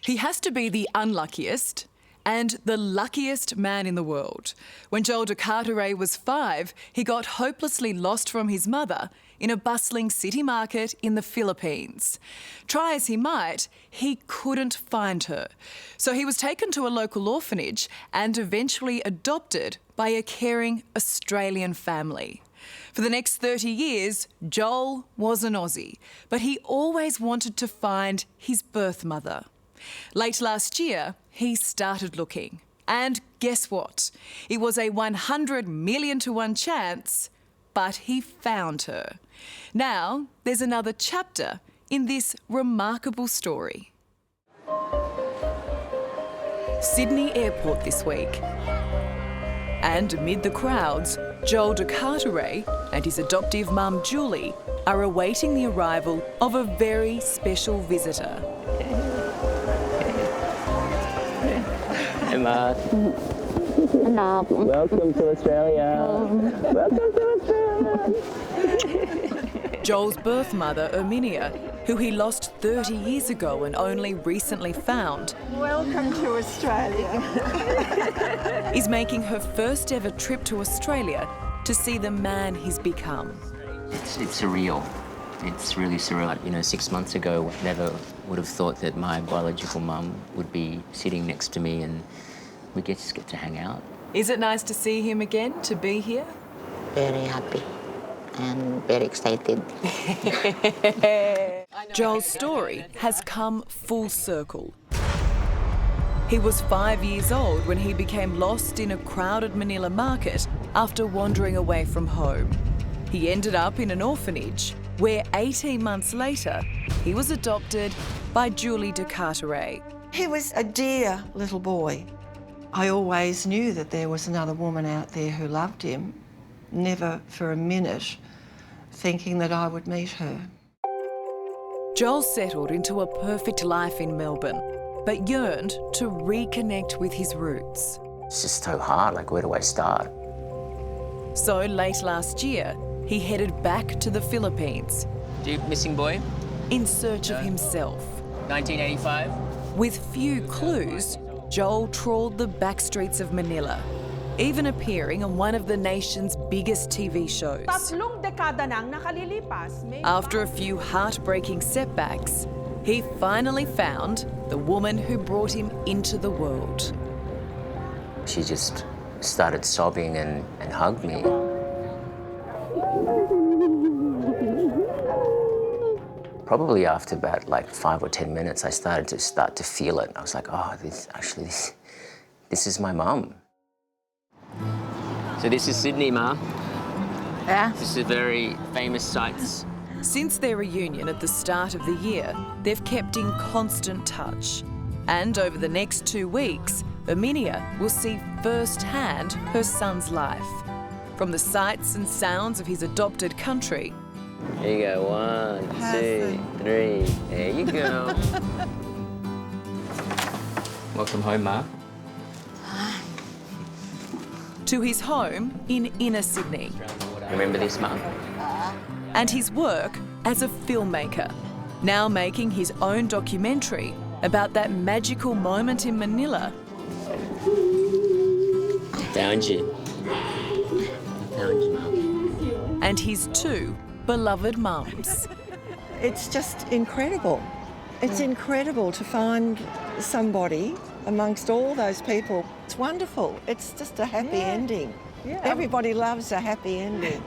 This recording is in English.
He has to be the unluckiest and the luckiest man in the world. When Joel de Carteret was 5, he got hopelessly lost from his mother in a bustling city market in the Philippines. Try as he might, he couldn't find her. So he was taken to a local orphanage and eventually adopted by a caring Australian family. For the next 30 years, Joel was an Aussie, but he always wanted to find his birth mother. Late last year, he started looking. And guess what? It was a 100 million to 1 chance, but he found her. Now, there's another chapter in this remarkable story. Sydney Airport this week. And amid the crowds, Joel de Carteret and his adoptive mum Julie are awaiting the arrival of a very special visitor. Hey, Ma. Welcome to Australia. Welcome to Australia. Joel's birth mother, Erminia, who he lost 30 years ago and only recently found. Welcome to Australia. Is making her first ever trip to Australia to see the man he's become. It's surreal. It's really surreal. You know, 6 months ago, never would have thought that my biological mum would be sitting next to me and we just get to hang out. Is it nice to see him again, to be here? Very happy and very excited. Joel's story has come full circle. He was 5 years old when he became lost in a crowded Manila market after wandering away from home. He ended up in an orphanage where 18 months later, he was adopted by Julie de Carteret. He was a dear little boy. I always knew that there was another woman out there who loved him, never for a minute thinking that I would meet her. Joel settled into a perfect life in Melbourne, but yearned to reconnect with his roots. It's just so hard. Like, where do I start? So late last year, he headed back to the Philippines. Deep missing boy? In search of himself. 1985? With few clues, Joel trawled the back streets of Manila, even appearing on one of the nation's biggest TV shows. Tatlong dekada nang nakalilipas. After a few heartbreaking setbacks, he finally found the woman who brought him into the world. She just started sobbing and hugged me. Probably after about like 5 or 10 minutes, I started to feel it. I was like, oh, this is my mum. So this is Sydney, Ma. Yeah. This is very famous sights. Since their reunion at the start of the year, they've kept in constant touch. And over the next 2 weeks, Erminia will see firsthand her son's life. From the sights and sounds of his adopted country. Here you go, 1, 2, 3. There you go. Welcome home, Ma. To his home in inner Sydney. Remember this, Mum? And his work as a filmmaker, now making his own documentary about that magical moment in Manila. Found you. Found you, Mum. And his 2 beloved mums. It's just incredible. It's incredible to find somebody amongst all those people. It's wonderful. It's just a happy ending. Yeah. Everybody loves a happy ending.